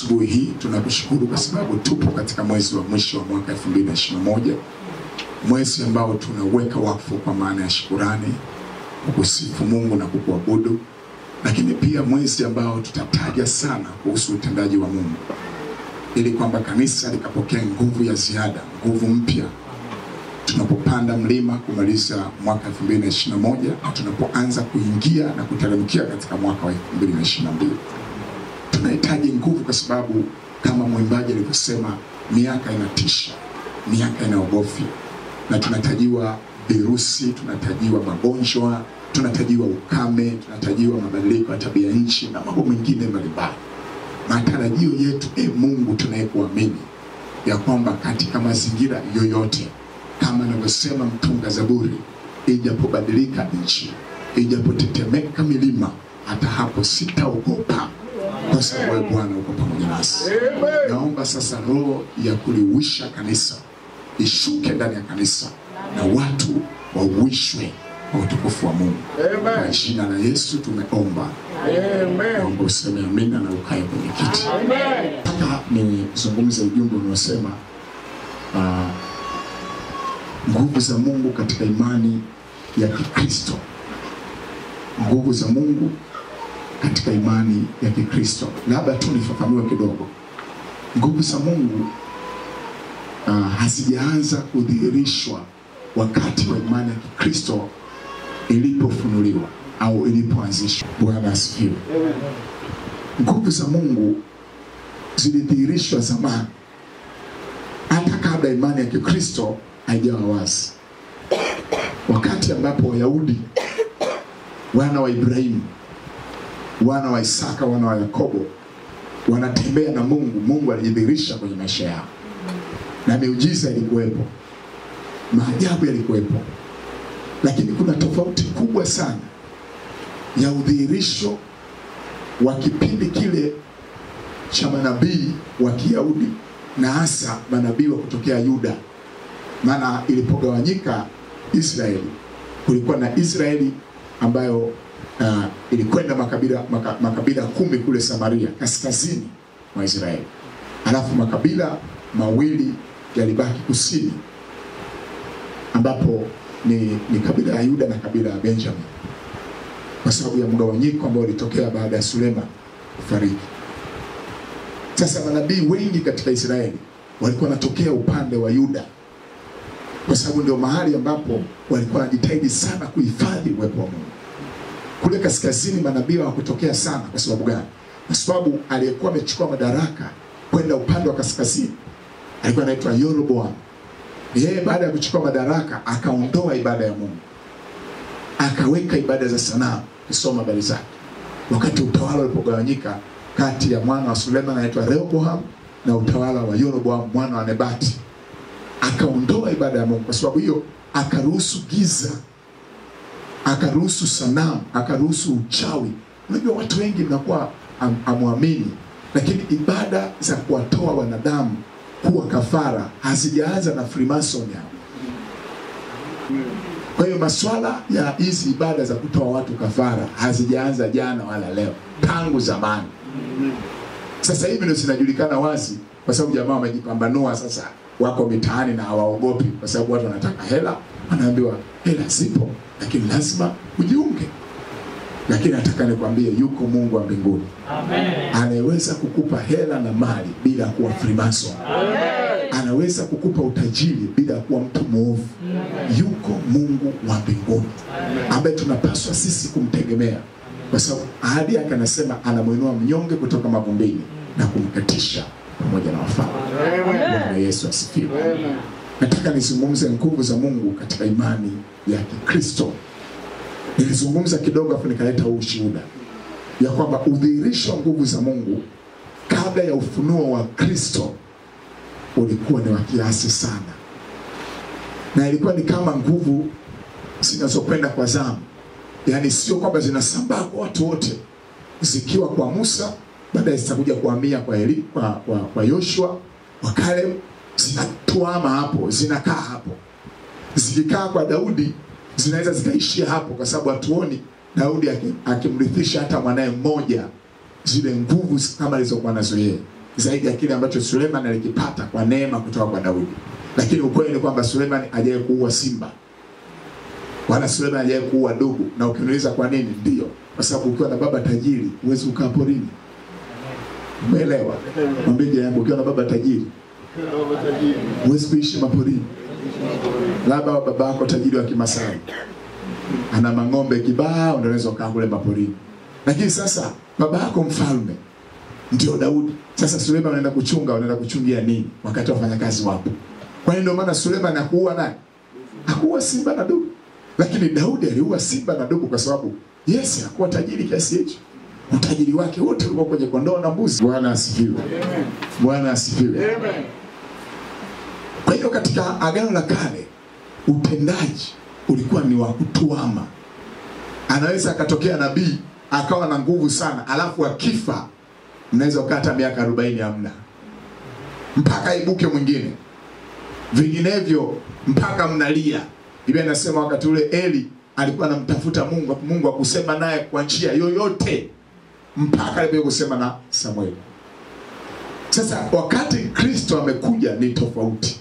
Asubuhi hii tunakushukuru kwa sababu tupo katika mwezi wa mwisho wa mwaka 2021, mwezi ambao tunaweka wakfu kwa maana ya shukrani, kukusifu Mungu na kukuabudu, lakini pia mwezi ambao tutataja sana kuhusu utendaji wa Mungu, ili kwamba kanisa likapokea nguvu ya ziada, nguvu mpya tunapopanda mlima kumaliza mwaka 2021 na tunapoanza kuingia na kuteremkia katika mwaka wa 2022. Tunahitaji nguvu kwa sababu kama mwimbaji alivyosema, miaka inatisha, miaka inaogofya, na tunatajiwa virusi, tunatajiwa magonjwa, tunatajiwa ukame, tunatajiwa mabadiliko ya tabia nchi na mambo mengine mbalimbali. Matarajio yetu Mungu tunayekuamini ya kwamba katika mazingira yoyote, kama anavyosema mtunga Zaburi, ijapobadilika nchi, ijapotetemeka milima, hata hapo sitaogopa, kwa sababu wewe Bwana uko pamoja nasi. Naomba sasa roho ya kuliwisha kanisa ishuke ndani ya kanisa na watu wauishwe kwa utukufu wa Mungu. Kwa jina la Yesu tumeomba. Naomba useme amina na ukae kwenye kiti. Nataka nizungumze ujumbe unaosema nguvu za Mungu katika imani ya Kikristo. Nguvu za Mungu katika imani ya Kikristo. Labda tu nifafanue kidogo. Nguvu za Mungu hazijaanza kudhihirishwa wakati wa imani ya Kikristo ilipofunuliwa au ilipoanzishwa. Bwana asifiwe. Nguvu za Mungu zilidhihirishwa zamani, hata kabla imani ya Kikristo haijawa wazi. Wakati ambapo Wayahudi, wana wa Ibrahimu, wana wa Isaka, wana wa Yakobo, wanatembea na Mungu, Mungu alijidhihirisha kwenye maisha yao. Na miujiza ilikuwepo, maajabu yalikuwepo. Lakini kuna tofauti kubwa sana ya udhihirisho wa kipindi kile cha manabii wa Kiyahudi na hasa manabii wa kutokea Yuda. Maana ilipogawanyika Israeli, kulikuwa na Israeli ambayo ilikwenda makabila 10 kule Samaria, kaskazini mwa Israeli. Alafu makabila mawili yalibaki kusini, ambapo ni kabila ya Yuda na kabila ya Benjamin, kwa sababu ya mgawanyiko ambao ulitokea baada ya Suleiman kufariki. Sasa manabii wengi katika Israeli walikuwa wanatokea upande wa Yuda, kwa sababu ndio mahali ambapo walikuwa wanajitahidi sana kuhifadhi uwepo wa Mungu. Kule kaskazini manabii hawakutokea sana. Kwa sababu gani? Kwa sababu aliyekuwa amechukua madaraka kwenda upande wa kaskazini alikuwa anaitwa Yeroboam. Yeye baada ya kuchukua madaraka akaondoa ibada ya Mungu, akaweka ibada za sanamu. Kusoma habari zake wakati utawala ulipogawanyika kati ya mwana wa Suleiman anaitwa Rehoboam na utawala wa Yeroboam mwana wa Nebati, akaondoa ibada ya Mungu. Kwa sababu hiyo akaruhusu giza, akaruhusu sanamu, akaruhusu uchawi. Unajua watu wengi mnakuwa amwamini, lakini ibada za kuwatoa wanadamu kuwa kafara hazijaanza na Freemason yao. Kwa hiyo masuala ya hizi ibada za kutoa watu kafara hazijaanza jana wala leo, tangu zamani. Sasa hivi ndio zinajulikana wazi, kwa sababu jamaa wamejipambanua sasa, wako mitaani na hawaogopi, kwa sababu watu wanataka hela. Wanaambiwa hela zipo, lakini lazima ujiunge. Lakini nataka nikwambie, yuko Mungu wa mbinguni. Amen. Anaweza kukupa hela na mali bila kuwa Freemason. Amen. Anaweza kukupa utajiri bila kuwa mtu mwovu. Yuko Mungu wa mbinguni ambaye tunapaswa sisi kumtegemea, kwa sababu ahadi yake anasema anamuinua mnyonge kutoka mavumbini na kumketisha pamoja na wafalme. Bwana Yesu asifiwe. Nataka nizungumze nguvu za Mungu katika imani ya Kikristo. Nilizungumza kidogo hapo nikaleta ushuhuda ya kwamba udhihirisho wa nguvu za Mungu kabla ya ufunuo wa Kristo ulikuwa ni wa kiasi sana, na ilikuwa ni kama nguvu zinazokwenda kwa zamu. Yaani sio kwamba zinasambaa kwa watu wote, zikiwa kwa Musa, baadaye zitakuja kuhamia kwa Yoshua, kwa Caleb, zinatuama hapo, zinakaa hapo. Zikikaa kwa Daudi, zinaweza zikaishia hapo, kwa sababu hatuoni Daudi akimrithisha hata mwanae mmoja zile nguvu kama alizokuwa nazo yeye. zaidi ya kile ambacho Suleiman alikipata kwa neema kutoka kwa Daudi. Lakini ukweli ni kwamba Suleiman hajawahi kuua simba, wala Suleiman hajawahi kuua dubu. Na ukiniuliza kwa nini, ndio kwa sababu ukiwa na baba tajiri huwezi kukaa porini. Umeelewa? Mwambie yangu, ukiwa na baba tajiri huwezi kuishi maporini. Labda baba yako tajiri wa Kimasai ana mang'ombe kibao, ndio unaweza kukaa kule maporini. Lakini sasa baba yako mfalme ndio Daudi. Sasa Suleiman anaenda kuchunga, anaenda kuchungia nini wakati wafanyakazi wapo? Kwa hiyo ndio maana Suleiman hakuua nani? Hakuua simba na dubu. Lakini Daudi aliua simba na dubu kwa sababu Yesu hakuwa tajiri kiasi hicho. Utajiri wake wote ulikuwa kwenye kondoo na mbuzi. Bwana asifiwe. Amen. Bwana asifiwe. Amen. Kwa hiyo katika Agano la Kale utendaji ulikuwa ni wa kutuama. Anaweza akatokea nabii akawa na nguvu sana, alafu akifa mnaweza ukata miaka 40 hamna, mpaka ibuke mwingine. Vinginevyo mpaka mnalia. Biblia inasema wakati ule Eli alikuwa anamtafuta Mungu akusema naye kwa njia yoyote, mpaka alipokuja kusema na Samuel. Sasa wakati Kristo amekuja ni tofauti.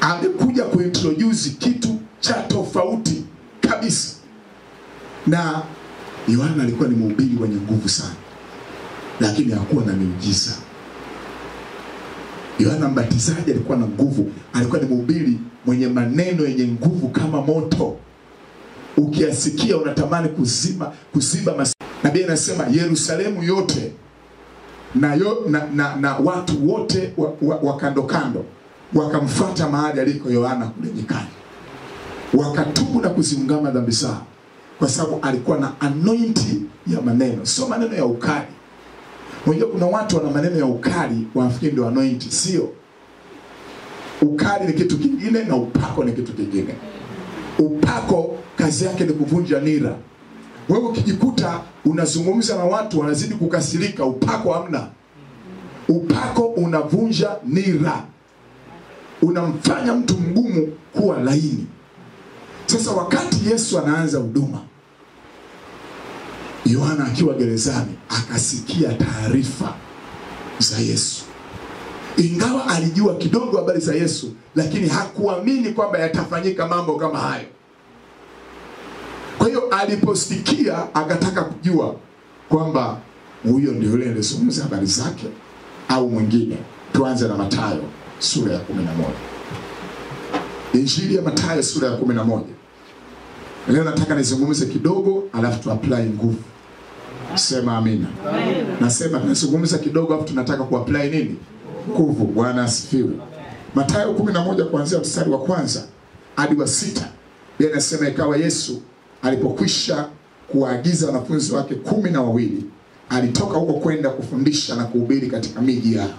Amekuja kuintroduce kitu cha tofauti kabisa. Na Yohana alikuwa ni mhubiri mwenye nguvu sana, lakini hakuwa na miujiza. Yohana Mbatizaji alikuwa na nguvu, alikuwa ni mhubiri mwenye maneno yenye nguvu kama moto. Ukiasikia unatamani kuziba na Biblia inasema Yerusalemu yote na watu wote wa kando kando wakamfuata mahali aliko Yohana kule nyikani. Wakatubu na kuziungama dhambi zao, kwa sababu alikuwa na anointing ya maneno, sio maneno ya ukali. Unajua kuna watu wana maneno ya ukali wafikiri ndio anointing. Sio. Ukali ni kitu kingine na upako ni kitu kingine. Upako kazi yake ni kuvunja nira. Wewe ukijikuta unazungumza na watu wanazidi kukasirika, upako hamna. Upako unavunja nira, unamfanya mtu mgumu kuwa laini. Sasa wakati Yesu anaanza huduma, Yohana akiwa gerezani akasikia taarifa za Yesu. Ingawa alijua kidogo habari za Yesu, lakini hakuamini kwamba yatafanyika mambo kama hayo. Kwa hiyo aliposikia akataka kujua kwamba huyo ndio yule aliyezungumza habari zake au mwingine. Tuanze na Mathayo sura ya 11. Injili ya Mathayo sura ya 11. Leo nataka nizungumze kidogo alafu tu apply nguvu. Sema amina. Amen. Nasema tunazungumza kidogo alafu tunataka ku apply nini? Nguvu. Bwana asifiwe. Mathayo 11 kuanzia mstari wa 1 hadi wa 6. Biblia inasema ikawa Yesu alipokwisha kuagiza wanafunzi wake 12, alitoka huko kwenda kufundisha na kuhubiri katika miji yao.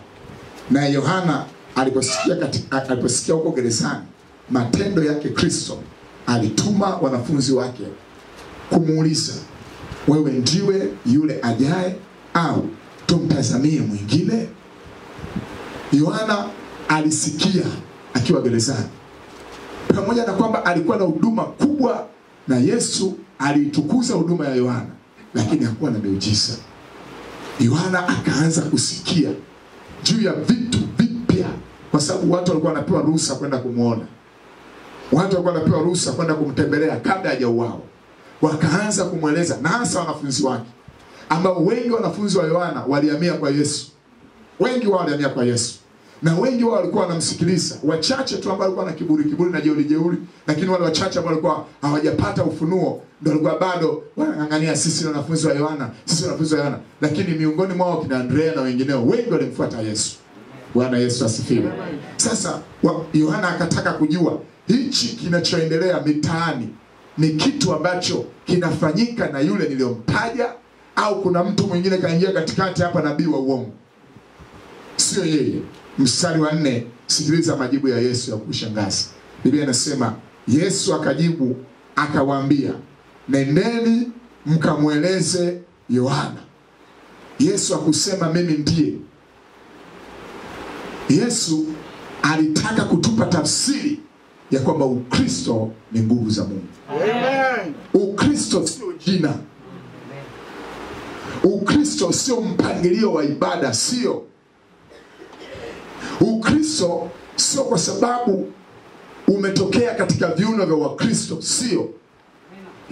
Na Yohana aliposikia huko gerezani matendo yake Kristo, alituma wanafunzi wake kumuuliza, wewe ndiwe yule ajaye au tumtazamie mwingine? Yohana alisikia akiwa gerezani, pamoja na kwamba alikuwa na huduma kubwa na Yesu alitukuza huduma ya Yohana, lakini hakuwa na miujiza. Yohana akaanza kusikia juu ya vitu vipya, kwa sababu watu walikuwa wanapewa ruhusa kwenda kumuona. Watu walikuwa wanapewa ruhusa kwenda kumtembelea kabla hajauawa. Wakaanza kumweleza, na hasa wanafunzi wake, ambao wengi wanafunzi wa Yohana walihamia kwa Yesu. Wengi wao walihamia kwa Yesu, na wengi wao walikuwa wanamsikiliza. Wachache tu ambao walikuwa na kiburi na jeuri, lakini wale wachache ambao walikuwa hawajapata ufunuo ndio walikuwa bado wanang'ang'ania, sisi ni wanafunzi wa Yohana, sisi ni wanafunzi wa Yohana. Lakini miongoni mwao kina Andrea na wengineo, wengi walimfuata Yesu. Bwana Yesu asifiwe. Sasa Yohana akataka kujua hichi kinachoendelea mitaani ni kitu ambacho kinafanyika na yule niliyomtaja, au kuna mtu mwingine kaingia katikati hapa, nabii wa uongo. Sio yeye. Mstari wa 4, sikiliza majibu ya Yesu ya kushangaza. Biblia inasema Yesu akajibu akawaambia, nendeni mkamweleze Yohana. Yesu hakusema mimi ndiye. Yesu alitaka kutupa tafsiri ya kwamba Ukristo ni nguvu za Mungu. Amen. Ukristo sio jina. Ukristo Ukristo sio mpangilio wa ibada, sio. Ukristo sio kwa sababu umetokea katika viuno vya Wakristo, sio.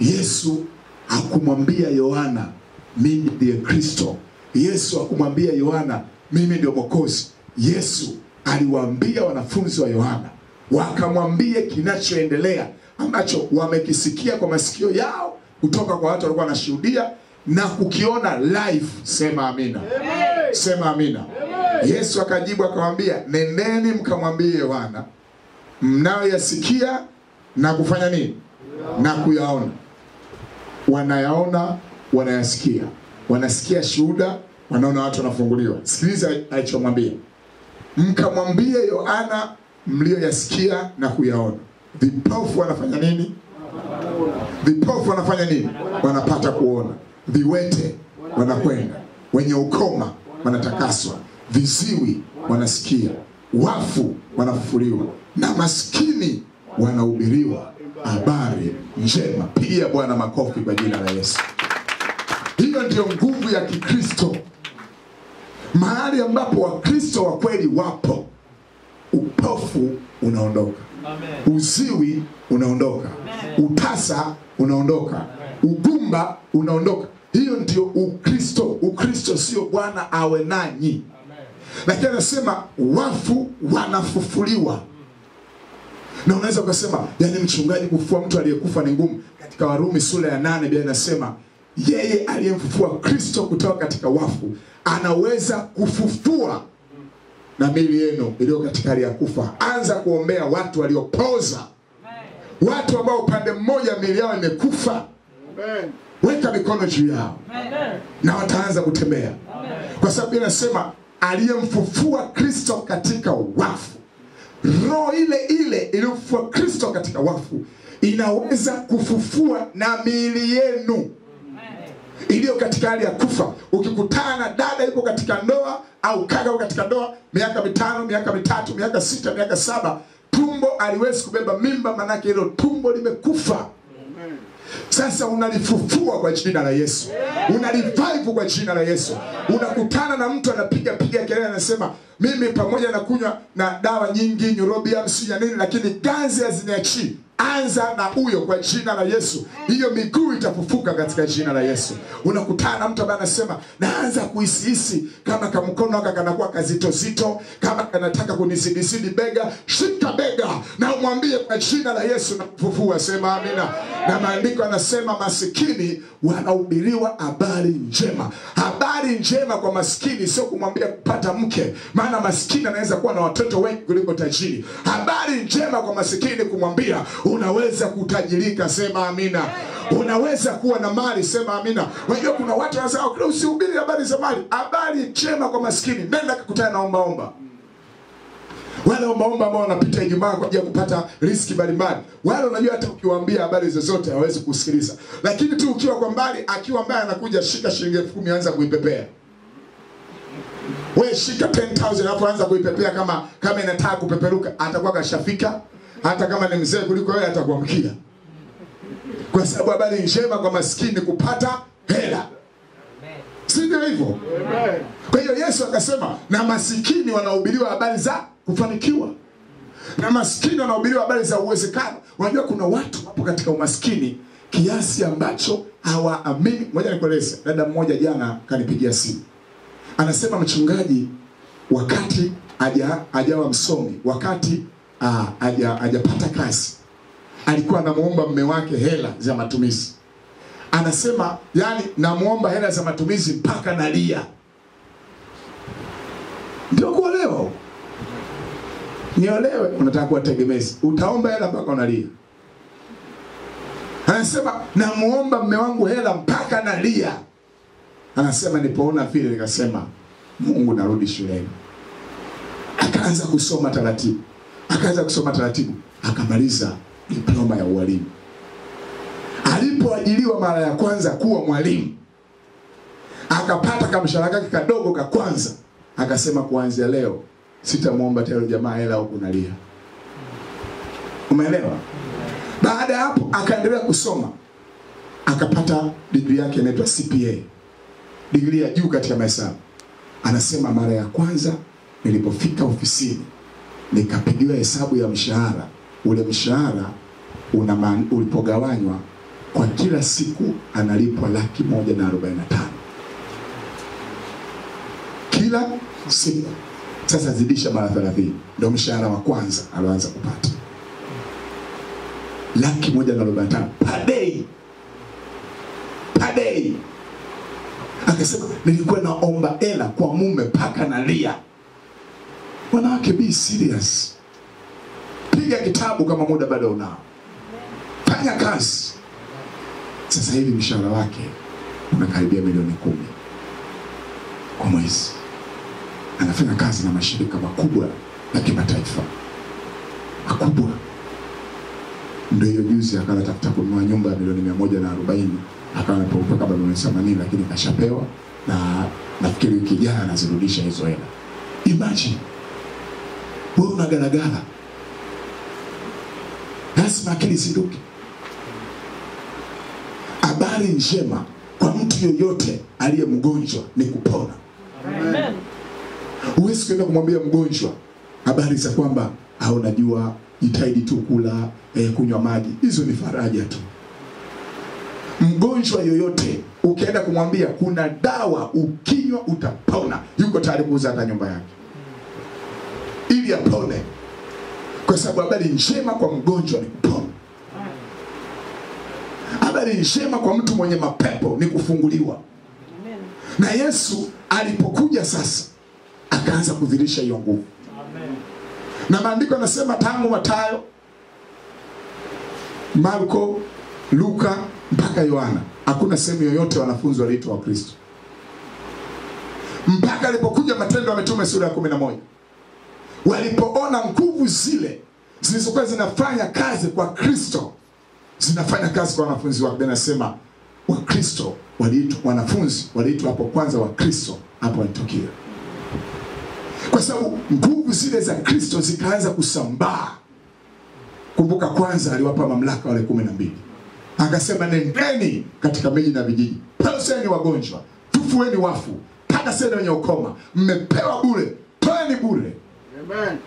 Yesu hakumwambia Yohana mimi ndiye Kristo. Yesu hakumwambia Yohana mimi ndio Mwokozi. Yesu aliwaambia wanafunzi wa Yohana, wakamwambie kinachoendelea ambacho wamekisikia kwa masikio yao kutoka kwa watu walikuwa wanashuhudia na kukiona live. Sema amina. Amen. Sema amina. Amen. Yesu akajibu akamwambia, nendeni mkamwambie Yohana mnayoyasikia na kufanya nini? Na kuyaona. Wanayaona, wanayasikia. Wanasikia shuhuda, wanaona watu wanafunguliwa. Sikiliza alichomwambia. Mkamwambie Yohana mlioyasikia na kuyaona. Vipofu wanafanya nini? Vipofu wanafanya nini? Wanapata kuona. Viwete wanakwenda. Wenye ukoma wanatakaswa. Viziwi wanasikia. Wafu wanafufuliwa. Na maskini wanahubiriwa habari njema. Pigia Bwana makofi kwa jina la Yesu. Hiyo ndio nguvu ya Kikristo. Mahali ambapo Wakristo wa kweli wapo, upofu unaondoka. Amen. Uziwi unaondoka. Amen. Utasa unaondoka. Amen. Ugumba unaondoka. Hiyo ndio Ukristo. Ukristo sio Bwana awe nanyi. Amen. Lakini anasema wafu wanafufuliwa. Na unaweza kusema, yani mchungaji, kufufua mtu aliyekufa ni ngumu. Katika Warumi sura ya 8 Biblia inasema yeye aliyemfufua Kristo kutoka katika wafu anaweza kufufua na miili yenu iliyo katika hali ya kufa. Anza kuombea watu waliopoza. Watu ambao upande mmoja miili yao imekufa. Amen. Weka mikono juu yao. Amen. Na wataanza kutembea. Amen. Kwa sababu inasema aliyemfufua Kristo katika wafu, roho ile ile iliyofufua Kristo katika wafu inaweza kufufua na miili yenu iliyo katika hali ya kufa. Ukikutana na dada yuko katika ndoa au kaka yuko katika ndoa miaka 5, miaka 3, miaka 6, miaka 7, tumbo aliwezi kubeba mimba, manake hilo tumbo limekufa. Sasa unalifufua kwa jina la Yesu. Unalivive kwa jina la Yesu. Unakutana na mtu anapiga kelele anasema mimi pamoja na kunywa na dawa nyingi neurobium si ya nini lakini ganzi haziniachi. Anza na huyo kwa jina la Yesu. Hiyo miguu itafufuka katika jina la Yesu. Unakutana na mtu ambaye anasema naanza kuhisi kama kamkono wake kanakuwa kazito zito, kama kanataka kunizidi bega, shika bega na umwambie kwa jina la Yesu na kufufua. Sema amina. Na maandiko yanasema masikini wanahubiriwa habari njema. Habari njema kwa maskini sio kumwambia kupata mke, maana maskini anaweza kuwa na watoto wengi kuliko tajiri. Habari njema kwa masikini kumwambia unaweza kutajirika. Sema amina. Unaweza kuwa na mali. Sema amina. Unajua kuna watu wanasema usihubiri habari za mali. Habari njema kwa maskini, nenda kukutana na omba. Wale omba ambao wanapita Ijumaa kwa ajili ya kupata riski mbalimbali, wale unajua hata ukiwaambia habari zozote hawezi kusikiliza. Lakini tu ukiwa kwa mbali, akiwa mbaya anakuja, shika shilingi 10,000 anza kuipepea. Wewe shika 10,000 hapo anza kuipepea kama inataka kupeperuka, atakuwa kashafika. Hata kama ni mzee kuliko wewe atakuamkia. Kwa sababu habari njema kwa maskini kupata hela. Si ndio hivyo? Amen. Kwa hiyo Yesu akasema na masikini wanahubiriwa habari za kufanikiwa. Na maskini wanahubiriwa habari za uwezekano. Unajua kuna watu hapo katika umaskini kiasi ambacho hawaamini. Ngoja nikueleze. Dada mmoja jana kanipigia simu. Anasema mchungaji, wakati hajawa msomi, wakati hajapata kazi, alikuwa anamuomba mume wake hela za matumizi. Anasema yani namuomba hela za matumizi mpaka nalia. Ndio kuolewa. Niolewe, unataka kuwa tegemezi, utaomba hela mpaka unalia. Anasema namuomba mume wangu hela mpaka nalia. Anasema nilipoona vile nikasema Mungu, narudi shuleni. Akaanza kusoma taratibu. Akamaliza diploma ya ualimu. Alipoajiliwa mara ya kwanza kuwa mwalimu, akapata kamshahara kake kadogo ka kwanza. Akasema kuanzia leo sitamuomba tena jamaa hela huko nalia. Umeelewa? Baada ya hapo akaendelea kusoma. Akapata degree yake inaitwa CPA. degree ya juu katika mahesabu. Anasema mara ya kwanza nilipofika ofisini nikapigiwa hesabu ya mshahara. Ule mshahara ulipogawanywa kwa kila siku analipwa 145,000 kila siku. Sasa zidisha mara 30, ndio mshahara wa kwanza alianza kupata 145,000 per day. Per day. Akasema nilikuwa naomba hela kwa mume paka nalia. Wanawake, be serious. Piga kitabu kama muda bado unao. Fanya kazi. Sasa hivi mshahara wake unakaribia milioni 10 kwa mwezi. Anafanya kazi na mashirika makubwa ya kimataifa. Makubwa. Ndio hiyo juzi akawa anatafuta kununua nyumba ya milioni 140, akawa anapokuwa kama milioni 80, lakini kashapewa na nafikiri wiki ijayo anazirudisha hizo hela. Imagine wewe unagaragara. Lazima akili zinduke. Habari njema kwa mtu yoyote aliye mgonjwa ni kupona. Amen. Huwezi kwenda kumwambia mgonjwa habari za kwamba unajua jitahidi tu kula, kunywa maji. Hizo ni faraja tu. Mgonjwa yoyote ukienda kumwambia kuna dawa ukinywa utapona, yuko tayari kuuza hata nyumba yake ili apone. Kwa sababu habari njema kwa mgonjwa ni kupona. Habari njema kwa mtu mwenye mapepo ni kufunguliwa. Amen. Na Yesu alipokuja sasa akaanza kudhihirisha hiyo nguvu. Amen. Na maandiko yanasema tangu Mathayo, Marko, Luka mpaka Yohana hakuna sehemu yoyote wanafunzi waliitwa wa Kristo. Mpaka alipokuja Matendo ya Mitume sura ya 11. Walipoona nguvu zile zilizokuwa zinafanya kazi kwa Kristo zinafanya kazi kwa wanafunzi wake. Anasema wa Kristo waliitwa, wanafunzi waliitwa hapo kwanza wa Kristo hapo Antiokia. Kwa sababu nguvu zile za Kristo zikaanza kusambaa. Kumbuka kwanza aliwapa mamlaka wale 12. Akasema nendeni katika miji na vijiji, pozeni wagonjwa, fufueni wafu, takaseni wenye ukoma, mmepewa bure, toeni bure. Amen.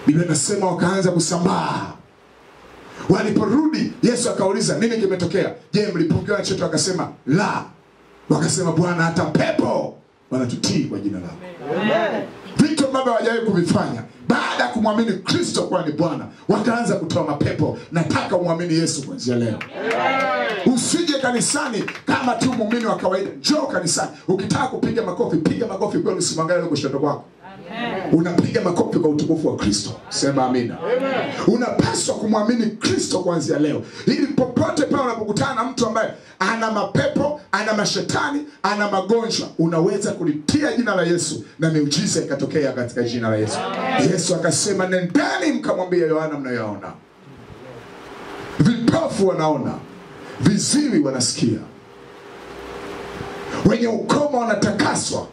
Biblia inasema wakaanza kusambaa. Waliporudi Yesu akauliza nini kimetokea? Je, mlipokea chochote? Akasema la. Wakasema Bwana, hata pepo wanatutii kwa jina lako. Amen. Vitu ambavyo hawajawahi kuvifanya baada ya kumwamini Kristo kwa ni Bwana, wakaanza kutoa mapepo. Nataka umwamini Yesu kuanzia leo. Amen. Usije kanisani kama tu muumini wa kawaida. Njoo kanisani. Ukitaka kupiga makofi, piga makofi kwa usimangalie kushoto kwako. Amen. Unapiga makofi kwa utukufu wa Kristo. Sema amina. Amen. Unapaswa kumwamini Kristo kuanzia leo. Ili popote pale unapokutana na mtu ambaye ana mapepo, ana mashetani, ana magonjwa, unaweza kulitia jina la Yesu na miujiza ikatokea katika jina la Yesu. Amen. Yesu akasema nendeni mkamwambie Yohana mnayoona. Vipofu wanaona, viziwi wanasikia, wenye ukoma wanatakaswa,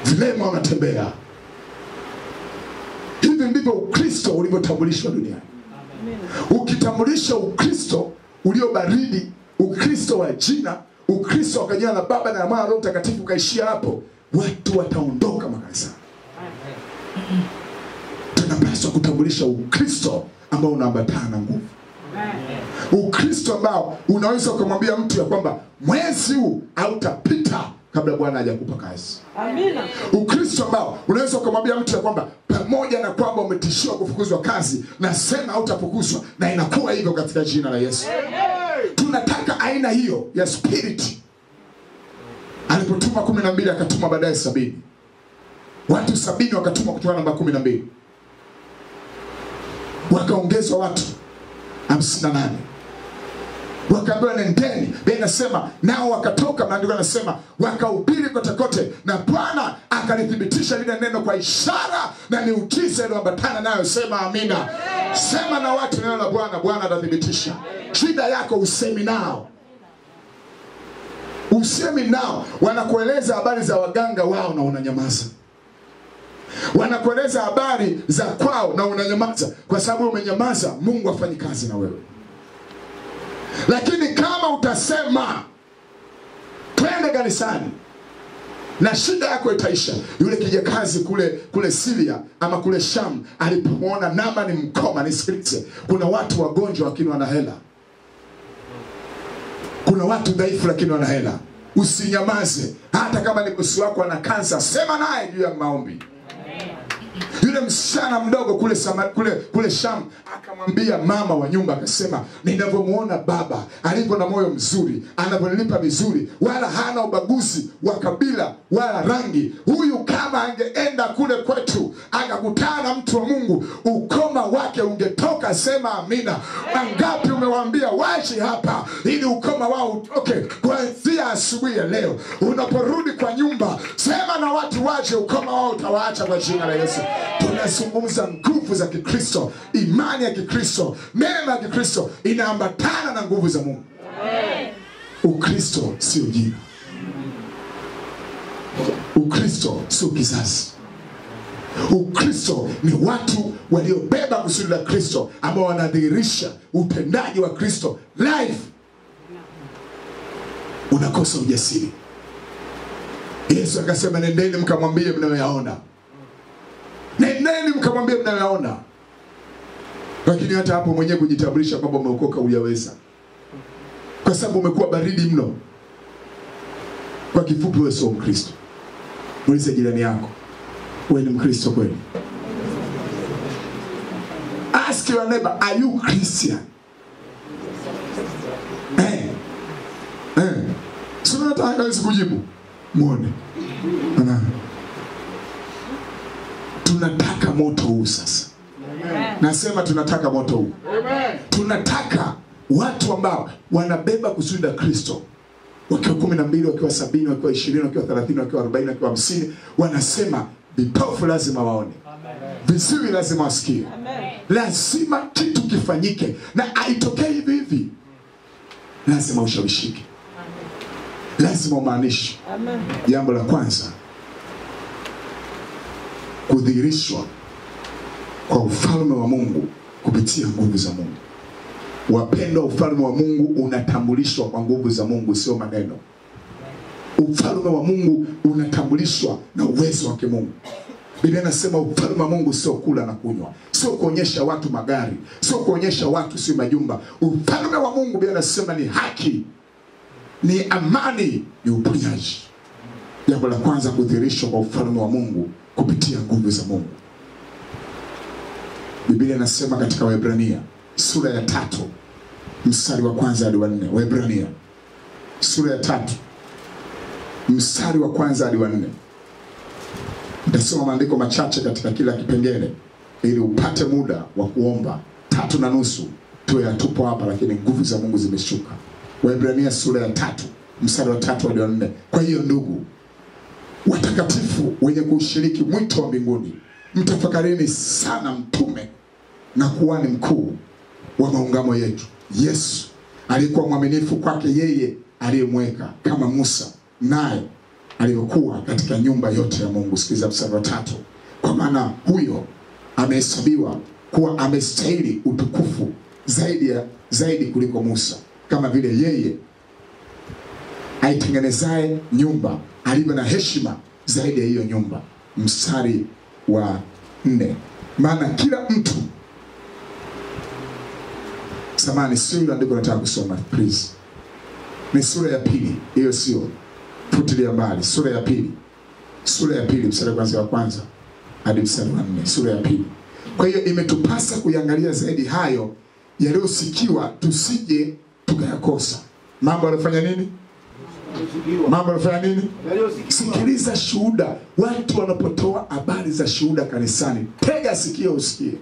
vilema wanatembea. Hivi ndivyo Ukristo ulivyotambulishwa duniani. Ukitambulisha Ukristo ulio baridi, Ukristo wa jina, Ukristo wa jina la Baba na Mwana na Roho Mtakatifu kaishia hapo, watu wataondoka makanisani. Tunapaswa kutambulisha Ukristo ambao unaambatana na nguvu. Ukristo ambao unaweza kumwambia mtu ya kwamba mwezi huu hautapita kabla Bwana hajakupa kazi. Amina. Ukristo ambao unaweza kumwambia mtu ya kwamba pamoja na kwamba umetishiwa kufukuzwa kazi, nasema hautafukuzwa, na inakuwa hivyo katika jina la Yesu. Amen. Tunataka aina hiyo ya spirit. Alipotuma 12 akatuma baadaye 70. Watu 70 wakatumwa kutoka namba 12. Wakaongezwa watu 58. Wakaambiwa nendeni. Biblia inasema nao wakatoka, maandiko yanasema wakahubiri kote kote, na Bwana akalithibitisha lile neno kwa ishara na miujiza iliyoambatana nayo. Sema amina. Sema na watu neno la Bwana, Bwana atathibitisha. Shida yako usemi nao. Usemi nao. Wanakueleza habari za waganga wao na unanyamaza. Wanakueleza habari za kwao na unanyamaza. Kwa sababu umenyamaza, Mungu afanyi kazi na wewe. Lakini kama utasema, twende kanisani na shida yako itaisha. Yule kijakazi kule Syria ama kule Sham alipomuona Naamani mkoma, nisikilize, kuna watu wagonjwa lakini wana hela. Kuna watu dhaifu lakini wana hela. Usinyamaze. Hata kama ni bosi wako ana kansa, sema naye juu ya maombi. Yule msichana mdogo kule Sham akamwambia mama wa nyumba, akasema, ninavyomuona baba alivyo na moyo mzuri, anavyonilipa vizuri, wala hana ubaguzi wa kabila wala rangi, huyu kama angeenda kule kwetu akakutana na mtu wa Mungu, ukoma wake ungetoka. Sema amina. Mangapi umewaambia waje hapa ili ukoma wao utoke kuanzia asubuhi ya leo? Unaporudi kwa nyumba, sema na watu waje, ukoma wao utawaacha kwa jina la Yesu. Tunazungumza nguvu za Kikristo, imani ya Kikristo, neema ya Kikristo inaambatana na nguvu za Mungu. Ukristo sio jina. Ukristo sio kizazi. Ukristo ni watu waliobeba kusudi la Kristo, ambao wanadhihirisha utendaji wa Kristo live. Unakosa ujasiri. Yesu akasema, nendeni mkamwambie mnayoyaona. Nendeni mkamwambie mnayoyaona. Lakini hata hapo mwenyewe kujitambulisha kwamba umeokoka hujaweza, kwa sababu umekuwa baridi mno. Kwa kifupi, wewe sio Mkristo. Muulize jirani yako, wewe ni Mkristo kweli? Ask your neighbor, are you Christian? Sio nataka kujibu. Muone. Tunataka moto huu sasa. Nasema tunataka moto huu. Tunataka watu ambao wanabeba kusudi la Kristo, wakiwa 12, wakiwa 70, wakiwa 20, wakiwa 30, wakiwa 40, wakiwa 50, wanasema vipofu lazima waone, viziwi lazima wasikie, lazima kitu kifanyike, na haitokei hivi hivi. Lazima ushawishike, lazima umaanishe. Jambo la kwanza, kudhihirishwa kwa ufalme wa Mungu kupitia nguvu za Mungu. Wapendwa, ufalme wa Mungu unatambulishwa kwa nguvu za Mungu, sio maneno. Ufalme wa Mungu unatambulishwa na uwezo wa Mungu. Biblia inasema ufalme wa Mungu sio kula na kunywa, sio kuonyesha watu magari, sio kuonyesha watu si majumba. Ufalme wa Mungu Biblia inasema ni haki, ni amani, ni uponyaji. Jambo la kwanza, kudhihirishwa kwa ufalme wa Mungu kupitia nguvu za Mungu. Biblia inasema katika Waebrania sura ya 3 mstari wa 1 hadi wa 4. Waebrania sura ya 3 mstari wa 1 hadi wa 4. Nitasoma maandiko machache katika kila kipengele ili upate muda wa kuomba. 3:30 tuwe tupo hapa, lakini nguvu za Mungu zimeshuka. Waebrania sura ya 3 mstari wa 3 hadi wa 4. Kwa hiyo ndugu watakatifu wenye kushiriki mwito wa mbinguni, mtafakarini sana mtume na kuhani mkuu wa maungamo yetu, Yesu, alikuwa mwaminifu kwake yeye aliyemweka, kama Musa naye alivyokuwa katika nyumba yote ya Mungu. Sikiza mstari wa 3. Kwa maana huyo amehesabiwa kuwa amestahili utukufu zaidi kuliko Musa, kama vile yeye aitengenezaye nyumba alivyo na heshima zaidi ya hiyo nyumba. Mstari wa 4. Maana kila mtu, samani sio ile andiko nataka kusoma, please. Ni sura ya 2, hiyo sio, futilia mbali. Sura ya 2 mstari wa kwanza hadi mstari wa 4. Sura ya 2. Kwa hiyo imetupasa kuiangalia zaidi hayo yaliyosikiwa, tusije tukayakosa. Mambo yanafanya nini? Mambo yanafanya nini? Sikiliza shuhuda. Watu wanapotoa habari za shuhuda kanisani, tega sikio usikie,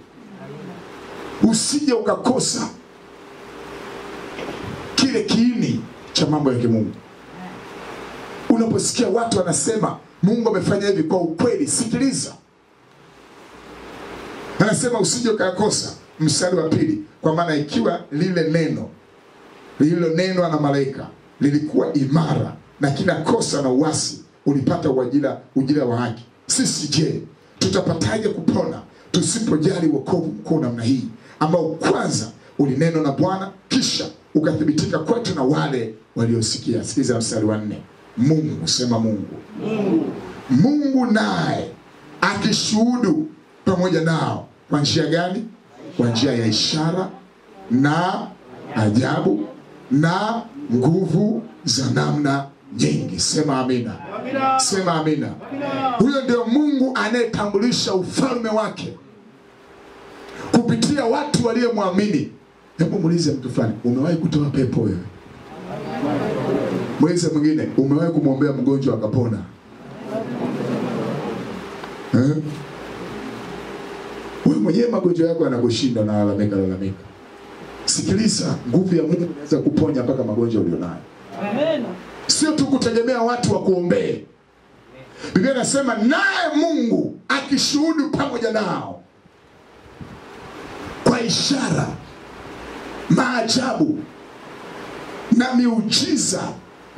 usije ukakosa kile kiini cha mambo ya kimungu. Unaposikia watu wanasema Mungu amefanya hivi, kwa ukweli sikiliza. Anasema usije ukakosa. Mstari wa 2. Kwa maana ikiwa lile neno lililonenwa na malaika lilikuwa imara, na kila kosa na uasi ulipata ujira wa haki, sisi je, tutapataje kupona tusipojali wokovu mkuu namna hii, ambao kwanza ulinenwa na Bwana, kisha ukathibitika kwetu na wale waliosikia. Sikiza mstari wa 4. Mungu, sema Mungu. Mungu naye akishuhudu pamoja nao. Kwa njia gani? Kwa njia ya ishara na ajabu na nguvu za namna nyingi. Sema amina. Sema amina. Huyo ndio Mungu anayetambulisha ufalme wake kupitia watu waliomwamini. Hebu muulize mtu fulani, umewahi kutoa pepo wewe? Muulize mwingine, umewahi kumwombea mgonjwa akapona? Wewe mwenyewe magonjwa yako yanakushinda na lalamika. Sikiliza, nguvu ya Mungu inaweza kuponya mpaka magonjwa ulionayo. Amen. Sio tu kutegemea watu wa kuombea. Biblia inasema naye Mungu akishuhudu pamoja nao kwa ishara, maajabu na miujiza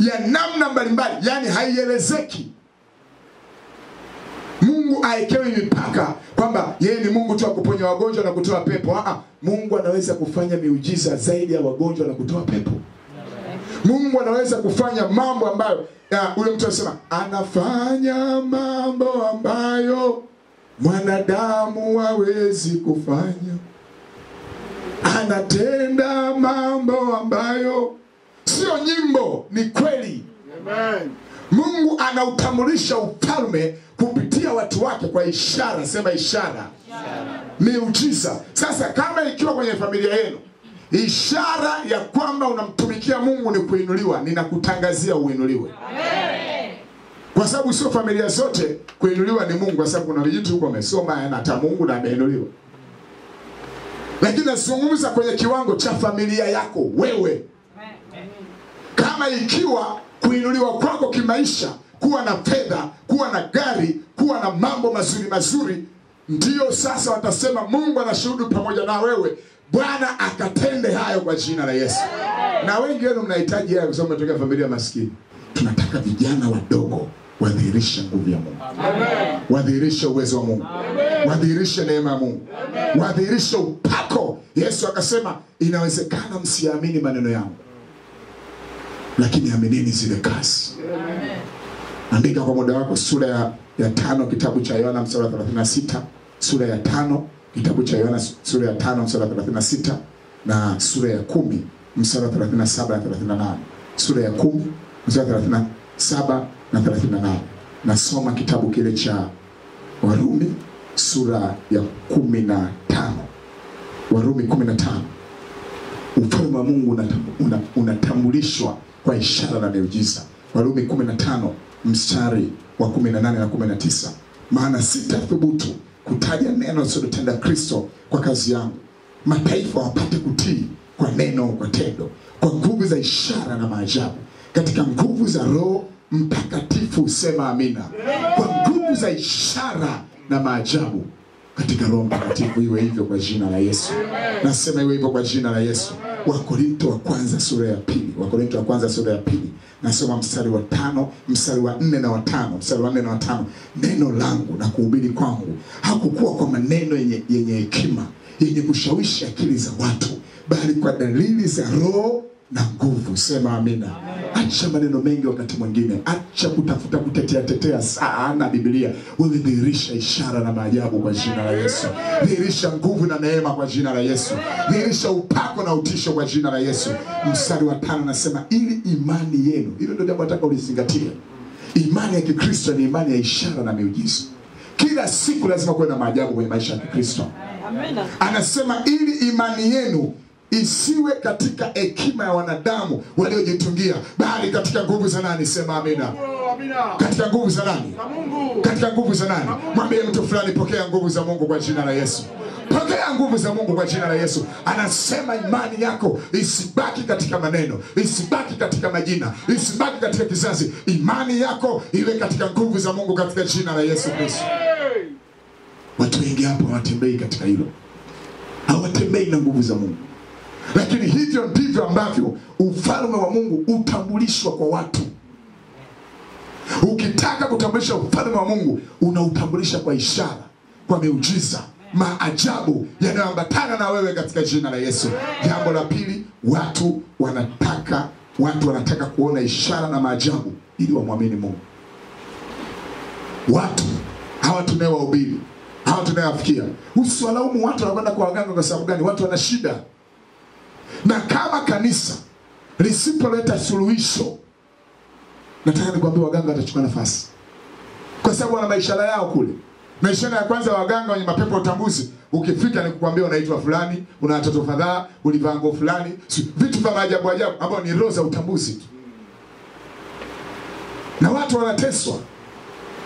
ya namna mbalimbali, yani haielezeki. Mungu haekewi mipaka kwamba yeye ni Mungu tu akuponya wagonjwa na kutoa pepo. Mungu anaweza kufanya miujiza zaidi ya wagonjwa na kutoa pepo. Mungu anaweza kufanya mambo ambayo ule mtu anasema anafanya mambo ambayo mwanadamu hawezi kufanya. Anatenda mambo ambayo sio nyimbo, ni kweli. Amen. Mungu anautambulisha ufalme kupitia watu wake kwa ishara. Sema ishara. Miujiza. Sasa kama ikiwa kwenye familia yenu ishara ya kwamba unamtumikia Mungu ni kuinuliwa, ninakutangazia uinuliwe. Amen. Kwa sababu sio familia zote kuinuliwa ni Mungu, kwa sababu kuna vijitu huko wamesoma na hata Mungu na ameinuliwa. Lakini nazungumza kwenye kiwango cha familia yako wewe. Kama ikiwa kuinuliwa kwako kimaisha, kuwa na fedha, kuwa na gari, kuwa na mambo mazuri, ndio sasa watasema Mungu anashuhudu pamoja na wewe. Bwana akatende hayo kwa jina la Yesu. Na wengi wenu mnahitaji hayo kwa sababu mnatoka familia maskini. Tunataka vijana wadogo wadhihirishe nguvu ya Mungu. Amen. Wadhihirishe uwezo wa Mungu. Amen. Wadhihirishe neema ya Mungu. Amen. Wadhihirishe upako. Yesu akasema inawezekana msiamini maneno yangu, lakini aminini zile kazi. Amen. Andika kwa muda wako sura ya 5 kitabu cha Yohana mstari wa 36, sura ya 5 kitabu cha Yohana sura ya 5 mstari wa 36 na sura ya 10 mstari wa 37 na 38. Sura ya 10 mstari wa 37 na 38. Nasoma kitabu kile cha Warumi sura ya 15. Warumi 15. Ufalme wa Mungu unatambulishwa kwa ishara na miujiza. Warumi 15 mstari wa 18 na 19. Maana sitathubutu kutaja neno asilotenda Kristo kwa kazi yangu, mataifa wapate kutii kwa neno, kwa tendo, kwa nguvu za ishara na maajabu, katika nguvu za Roho Mtakatifu. Sema amina. Kwa nguvu za ishara na maajabu katika Roho Mtakatifu. Iwe hivyo kwa jina la Yesu. Nasema iwe hivyo kwa jina la Yesu. Wakorintho wa kwanza sura ya 2. Wakorintho wa kwanza sura ya 2. Nasoma mstari wa 5, mstari wa 4 na wa 5, mstari wa 4 na wa 5. Neno langu na kuhubiri kwangu hakukuwa kwa maneno yenye hekima, yenye kushawishi akili za watu, bali kwa dalili za Roho na nguvu. Sema amina. Acha maneno mengi wakati mwingine. Acha kutafuta kutetea sana Biblia. Wewe dhihirisha ishara na maajabu kwa jina la Yesu. Dhihirisha nguvu na neema kwa jina la Yesu. Dhihirisha upako na utisho kwa jina la Yesu. Mstari wa 5 nasema ili imani yenu. Hilo ndio jambo nataka ulizingatie. Imani ya Kikristo ni imani ya ishara na miujiza. Kila siku lazima kuwe na maajabu kwenye maisha ya Kikristo. Amina. Anasema ili imani yenu isiwe katika hekima ya wanadamu waliojitungia, bali katika nguvu za nani? Sema amina. Katika nguvu za nani? Katika nguvu za nani? Mwambie mtu fulani, pokea nguvu za Mungu kwa jina la Yesu. Pokea nguvu za Mungu kwa jina la Yesu. Anasema imani yako isibaki katika maneno, isibaki katika majina, isibaki katika kizazi. Imani yako iwe katika nguvu za Mungu katika jina la Yesu Kristo. Watu wengi hapo hawatembei katika hilo. Hawatembei na nguvu za Mungu. Lakini hivyo ndivyo ambavyo ufalme wa Mungu utambulishwa kwa watu. Ukitaka kutambulisha ufalme wa Mungu, unautambulisha kwa ishara, kwa miujiza, maajabu yanayoambatana na wewe katika jina la Yesu. Jambo la pili, watu wanataka kuona ishara na maajabu ili wamwamini Mungu. Watu hawa tunayowahubiri, hawa tunayowafikia, usiwalaumu watu wanakwenda kwa waganga kwa sababu gani? Watu wana shida. Na kama kanisa lisipoleta suluhisho, nataka nikwambie waganga watachukua nafasi. Kwa sababu wana maisha yao kule. Maisha ya kwanza waganga wenye mapepo utambuzi, ukifika ni kukwambia unaitwa fulani, una watoto kadhaa, ulivaa nguo fulani, vitu vya maajabu ajabu ambao ni roho za utambuzi tu. Na watu wanateswa.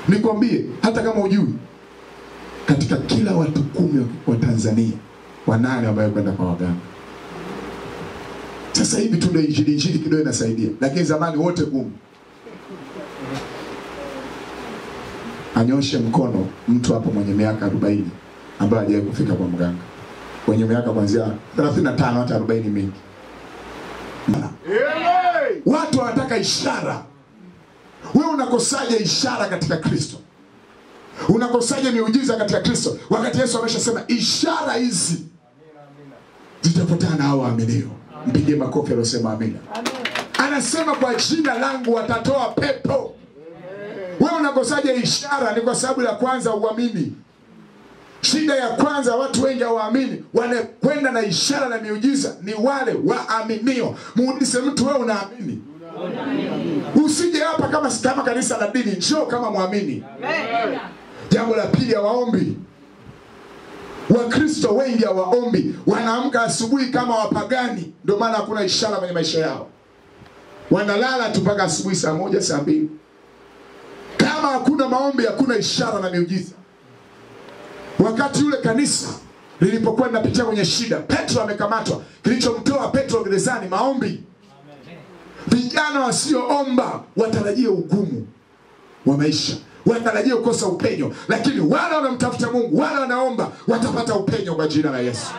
Nikwambie hata kama hujui, katika kila watu 10 wa Tanzania 8 ambao kwenda kwa waganga. Sasa hivi tu ndio injili kidogo inasaidia, lakini zamani wote 10. Anyoshe mkono mtu hapo mwenye miaka 40 ambaye hajawahi kufika kwa mganga. Mwenye miaka kuanzia 35 hata 40 mingi. Watu wanataka ishara. Wewe unakosaje ishara katika Kristo? Unakosaje miujiza katika Kristo? Wakati Yesu ameshasema ishara hizi zitafuatana na hao waaminio. Mpige makofi aliyosema amina. Anasema kwa jina langu watatoa pepo. Wewe unakosaje ishara? Ni kwa sababu ya kwanza uamini. Shida ya kwanza watu wengi hawaamini. Wanakwenda na ishara na miujiza ni wale waaminio. Muulize mtu, wewe unaamini? Usije hapa kama kanisa la dini, njoo kama muamini. Jambo la pili, hawaombi. Wakristo wengi hawaombi. Wanaamka asubuhi kama wapagani. Ndio maana hakuna ishara kwenye maisha yao. Wanalala tu mpaka asubuhi saa 1 saa 2. Kama hakuna maombi, hakuna ishara na miujiza. Wakati yule kanisa lilipokuwa linapitia kwenye shida, Petro amekamatwa. Kilichomtoa Petro gerezani, maombi. Vijana wasioomba watarajie ugumu wa maisha, watarajie kukosa upenyo. Lakini wale wanamtafuta Mungu, wale wanaomba, watapata upenyo kwa jina la Yesu.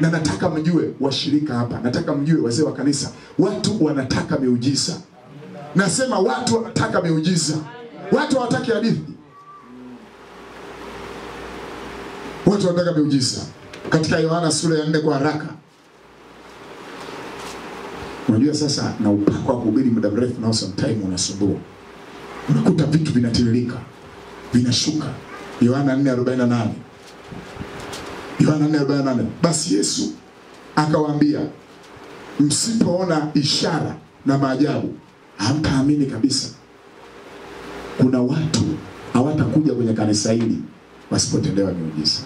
Na nataka mjue washirika hapa, nataka mjue wazee wa kanisa, watu wanataka miujiza. Nasema watu wanataka miujiza. Watu hawataki hadithi. Watu wanataka miujiza. Katika Yohana sura ya 4 kwa haraka. Unajua sasa na upako wa kuhubiri muda mrefu na sometime unasumbua. Unakuta vitu vinatiririka, vinashuka. Yohana 4:48. Yohana 4:48. Basi Yesu akawaambia, msipoona ishara na maajabu, hamtaamini kabisa. Kuna watu hawatakuja kwenye kanisa hili wasipotendewa miujiza.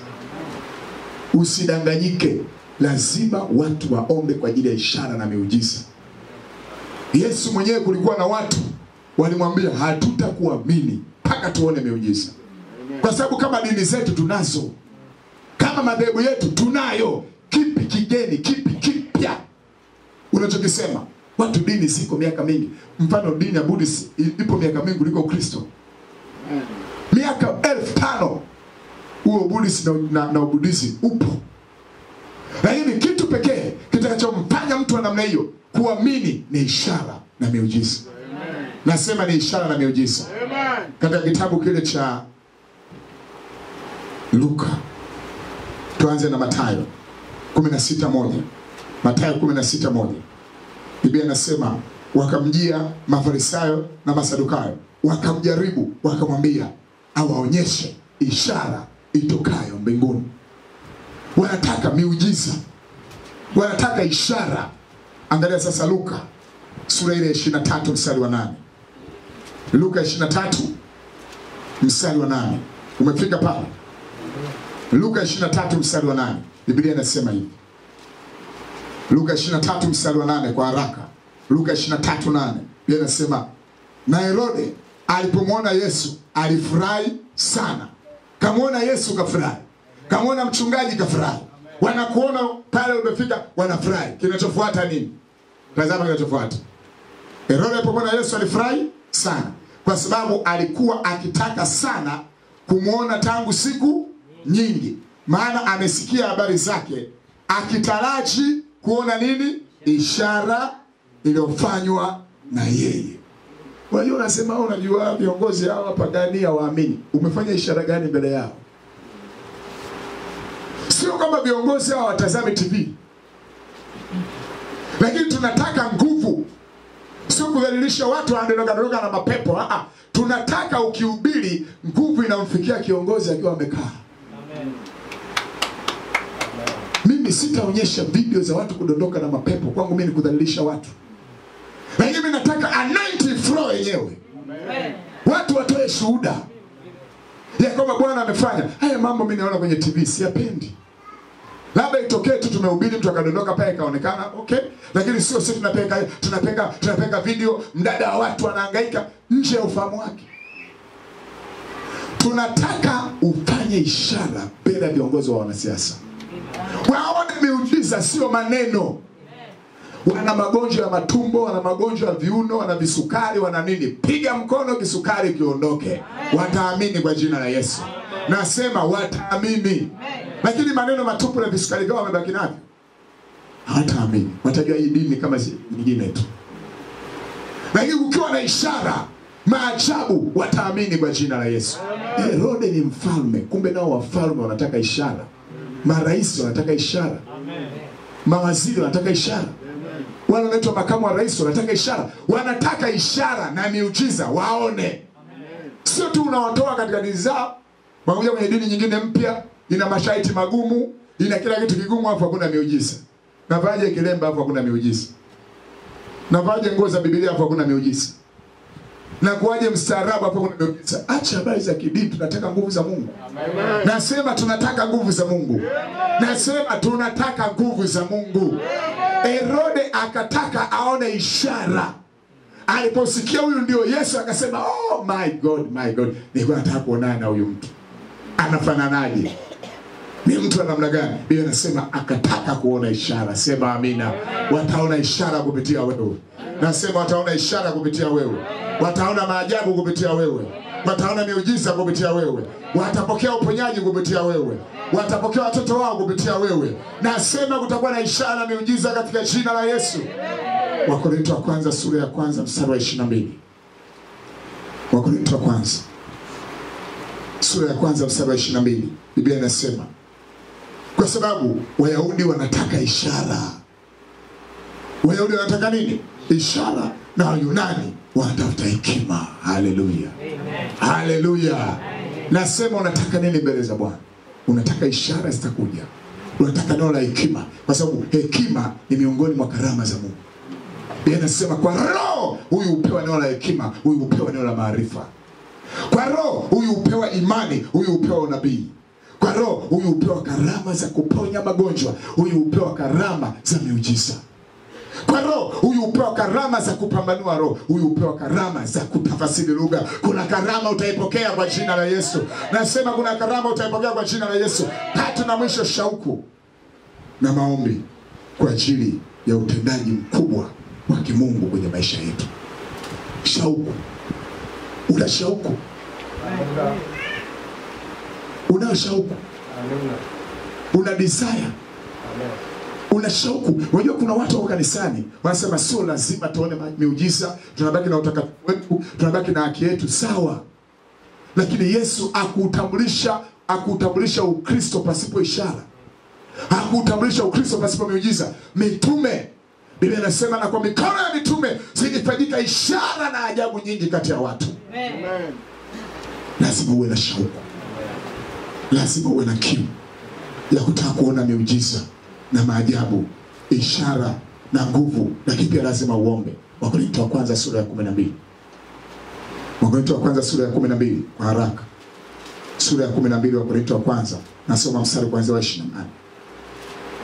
Usidanganyike, lazima watu waombe kwa ajili ya ishara na miujiza. Yesu mwenyewe kulikuwa na watu walimwambia hatutakuamini mpaka tuone miujiza. Kwa sababu kama dini zetu tunazo, kama madhehebu yetu tunayo, kipi kigeni, kipi kipya unachokisema? Watu dini ziko miaka mingi. Mfano dini ya Buddhism ipo miaka mingi kuliko Kristo. Miaka 1500 huo Buddhism na Buddhism upo. Lakini kitu pekee kitakachomfanya mtu wa namna hiyo kuamini ni ishara na miujiza. Nasema ni ishara na miujiza. Katika kitabu kile cha Luka, tuanze na Mathayo 16:1. Mathayo 16:1. Biblia inasema wakamjia Mafarisayo na Masadukayo, wakamjaribu, wakamwambia awaonyeshe ishara itokayo mbinguni. Wanataka miujiza, wanataka ishara. Angalia sasa Luka sura ile 23 mstari wa 8. Luka 23 mstari wa 8. Umefika pale? Luka 23 mstari wa 8. Biblia inasema hivi. Luka 23 mstari wa 8 kwa haraka. Luka 23:8. Biblia inasema na Herode alipomwona Yesu alifurahi sana. Kamwona Yesu kafurahi. Kamwona mchungaji kafurahi. Wanakuona pale umefika wanafurahi. Kinachofuata nini? Tazama kinachofuata. Herode alipomwona Yesu alifurahi sana, kwa sababu alikuwa akitaka sana kumuona tangu siku nyingi. Maana amesikia habari zake, akitaraji kuona nini? Ishara iliyofanywa na yeye. Unajua unasema unajua viongozi hawa pagani hawaamini. Umefanya ishara gani mbele yao? Sio kama viongozi hawa watazame TV. Lakini tunataka nguvu. Sio kudhalilisha watu wanadondoka na mapepo. Tunataka ukihubiri nguvu inamfikia kiongozi akiwa amekaa. Amen. Mimi sitaonyesha video za watu kudondoka na mapepo. Kwangu mimi ni kudhalilisha watu. Lakini mimi nataka anointing flow yenyewe. Amen. Watu watoe shuhuda ya kwamba Bwana amefanya. Haya mambo mimi naona kwenye TV siyapendi. Labda itokee tu tumehubiri mtu akadondoka pale kaonekana, okay? Lakini sio sisi tunapeka video mdada wa watu wanahangaika nje ya ufahamu wake. Tunataka ufanye ishara bila viongozi wa wanasiasa. Waone miujiza sio maneno. Wana magonjwa ya matumbo, wana magonjwa ya viuno, wana visukari, wana nini? Piga mkono kisukari kiondoke. Wataamini kwa jina la Yesu. Nasema wataamini. Lakini maneno matupu na visukari vyao wamebaki navyo. Hawataamini. Watajua hii dini kama nyingine tu. Lakini ukiwa na ishara, maajabu, wataamini kwa jina la Yesu. Herode ni mfalme, kumbe nao wafalme wanataka ishara. Marais wanataka ishara. Mawaziri wanataka ishara. Wale wanaitwa makamu wa rais wanataka ishara. Wanataka ishara na miujiza waone. Sio tu unawatoa katika dini zao, wanakuja kwenye dini nyingine mpya, ina masharti magumu, ina kila kitu kigumu, hapo hakuna miujiza. Navaje kilemba hapo hakuna miujiza. Navaje nguo za Biblia hapo hakuna miujiza. Na kuaje mstaarabu hapo kuna miujiza. Acha habari za kidini, tunataka nguvu za Mungu. Amen. Nasema tunataka nguvu za Mungu. Amen. Nasema tunataka nguvu za Mungu. Herode akataka aone ishara. Aliposikia huyu ndio Yesu akasema, oh my God, my God. Nilikuwa nataka kuonana na huyu mtu. Anafananaje? Ni mtu wa namna gani? Biblia inasema akataka kuona ishara. Sema amina. Wataona ishara kupitia wewe. Nasema wataona ishara kupitia wewe. Wataona maajabu kupitia wewe. Wataona miujiza kupitia wewe. Watapokea uponyaji kupitia wewe. Watapokea watoto wao kupitia wewe. Nasema kutakuwa na ishara na miujiza katika jina la Yesu. Wakorintho wa kwanza sura ya kwanza mstari wa 22. Wakorintho wa kwanza sura ya kwanza mstari wa 22. Biblia inasema, kwa sababu Wayahudi wanataka ishara. Wayahudi wanataka nini? Ishara. Na Wayunani wanatafuta hekima. Haleluya. Haleluya. Nasema unataka nini mbele za Bwana? Unataka ishara zitakuja. Unataka neno la hekima, kwa sababu hekima ni miongoni mwa karama za Mungu. Biblia inasema kwa roho huyu upewa neno la hekima, huyu upewa neno la maarifa. Kwa roho huyu upewa imani, huyu upewa unabii. Kwa roho huyu upewa karama za kuponya magonjwa, huyu upewa karama za miujiza. Kwa roho huyu upewa karama za kupambanua roho, huyu upewa karama za kutafasiri lugha. Kuna karama utaipokea kwa jina la Yesu. Nasema kuna karama utaipokea kwa jina la Yesu. Tatu na mwisho, shauku na maombi kwa ajili ya utendaji mkubwa wa kimungu kwenye maisha yetu. Shauku. Una shauku? Una shauku? Una desire? Una shauku? Unajua kuna watu wa kanisani wanasema sio lazima tuone miujiza, tunabaki na utakatifu wetu, tunabaki na haki yetu. Sawa. Lakini Yesu akutambulisha Ukristo pasipo ishara. Hakutambulisha Ukristo pasipo miujiza. Mitume, Biblia inasema na kwa mikono ya mitume zilifanyika ishara na ajabu nyingi kati ya watu. Amen. Lazima uwe na shauku. Lazima uwe na kiu ya kutaka kuona miujiza na maajabu, ishara na nguvu. Lakini pia lazima uombe. Wakorintho wa kwanza sura ya 12. Wakorintho wa kwanza sura ya 12 kwa haraka. Sura ya 12 Wakorintho wa kwanza. Nasoma mstari kuanzia wa 28.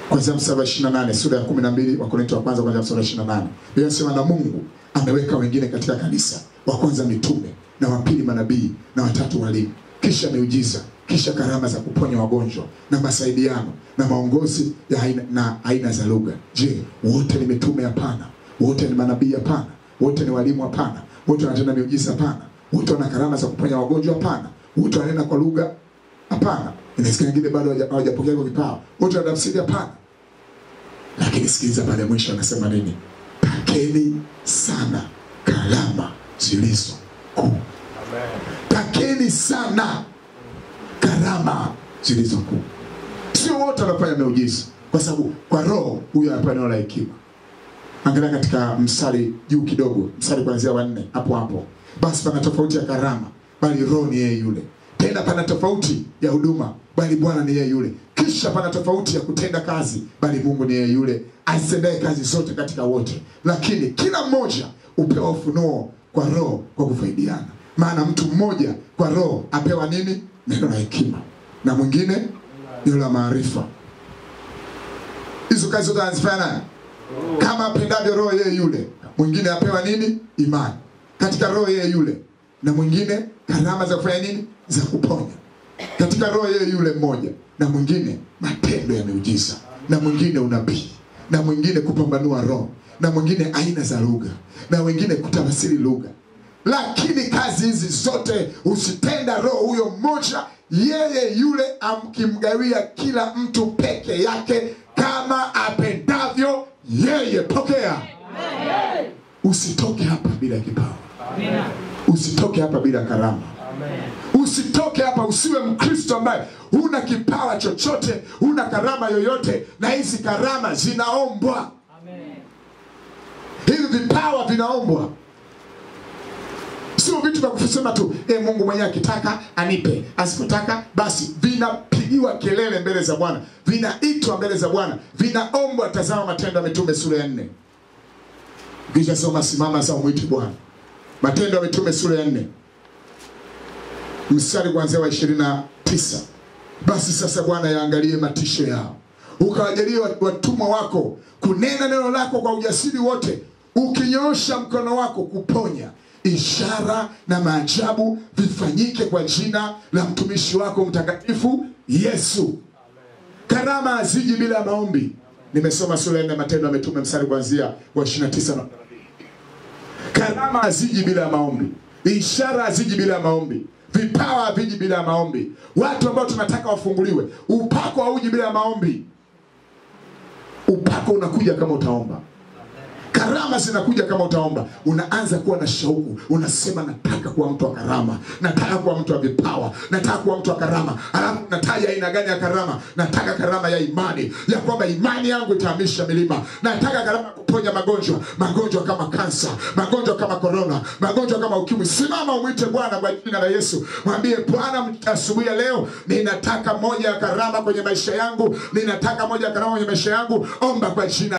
Kwanza mstari wa 28, sura ya 12 Wakorintho wa kwanza kuanzia mstari wa 28. Biblia inasema na Mungu ameweka wengine katika kanisa, wa kwanza mitume, na wa pili manabii, na watatu walimu, kisha miujiza, kisha karama za kuponya wagonjwa, na masaidiano, na maongozi ya aina za lugha. Je, wote ni mitume? Hapana. Wote ni manabii? Hapana. Wote ni walimu? Hapana. Wote wanatenda miujiza? Hapana. Wote wana karama za kuponya wagonjwa? Hapana. Wote wanena kwa lugha? Hapana. Inawezekana wengine bado hawajapokea hiyo kipawa. Wote wanatafsiri? Hapana. Lakini sikiliza pale mwisho anasema nini? Takeni sana karama zilizo kuu. Amen. Takeni sana karama zilizo kuu. Sio wote wanafanya miujiza, kwa sababu kwa roho huyu anapata neno la hekima. Angalia katika mstari juu kidogo, mstari kuanzia wa 4 hapo. Basi pana tofauti ya karama, bali Roho ni yeye yule. Tena pana tofauti ya huduma, bali Bwana ni yeye yule. Kisha pana tofauti ya kutenda kazi, bali Mungu ni yeye yule aitendaye kazi zote katika wote. Lakini kila mmoja upewa ufunuo kwa Roho kwa kufaidiana. Maana mtu mmoja kwa Roho apewa nini? Neno la hekima, na mwingine neno la maarifa. Hizo kazi zote anazifanya nani? Kama apendavyo Roho yeye yule. Mwingine apewa nini? Imani katika Roho yeye yule, na mwingine karama za kufanya nini? Za kuponya katika Roho yeye yule mmoja, na mwingine matendo ya miujiza, na mwingine unabii, na mwingine kupambanua roho, na mwingine aina za lugha, na wengine kutafsiri lugha. Lakini kazi hizi zote usitenda Roho huyo mmoja yeye yule, amkimgawia kila mtu peke yake kama apendavyo yeye. Pokea. Amen. Usitoke hapa bila kipawa. Amen. Usitoke hapa bila karama. Amen. Usitoke hapa usiwe Mkristo ambaye huna kipawa chochote, huna karama yoyote, na hizi karama zinaombwa. Amen. Hivi vipawa vinaombwa. Sio vitu vya kusema tu Mungu mwenyewe akitaka anipe, asipotaka basi. Vinapigiwa kelele mbele za Bwana, vinaitwa mbele za Bwana, vinaombwa. Tazama Matendo ya Mitume sura ya 4. Kisha soma, simama sasa umwite Bwana. Matendo ya Mitume sura ya 4 mstari kuanzia wa 29. Basi sasa Bwana yaangalie matisho yao, ukawajalie watumwa wako kunena neno lako kwa ujasiri wote, ukinyoosha mkono wako kuponya. Ishara na maajabu vifanyike kwa jina la mtumishi wako mtakatifu Yesu. Karama haziji bila maombi. Nimesoma sura ya Matendo ya Mitume mstari kuanzia wa 29 na 30. Karama haziji bila maombi, ishara haziji bila maombi, vipawa haviji bila maombi. Watu ambao tunataka wafunguliwe, upako hauji bila maombi. Upako unakuja kama utaomba. Karama zinakuja kama utaomba. Unaanza kuwa na shauku, unasema nataka kuwa mtu wa karama, nataka kuwa mtu wa vipawa, nataka kuwa mtu wa karama. Alafu nataja aina gani ya karama? Nataka karama ya imani, ya kwamba imani yangu itahamisha milima. Nataka karama kuponya magonjwa, magonjwa kama kansa, magonjwa kama corona, magonjwa kama ukimwi. Simama umwite Bwana kwa jina la Yesu. Mwambie Bwana, asubuhi ya leo ninataka moja ya karama kwenye maisha yangu, ninataka moja ya karama kwenye maisha yangu. Omba kwa jina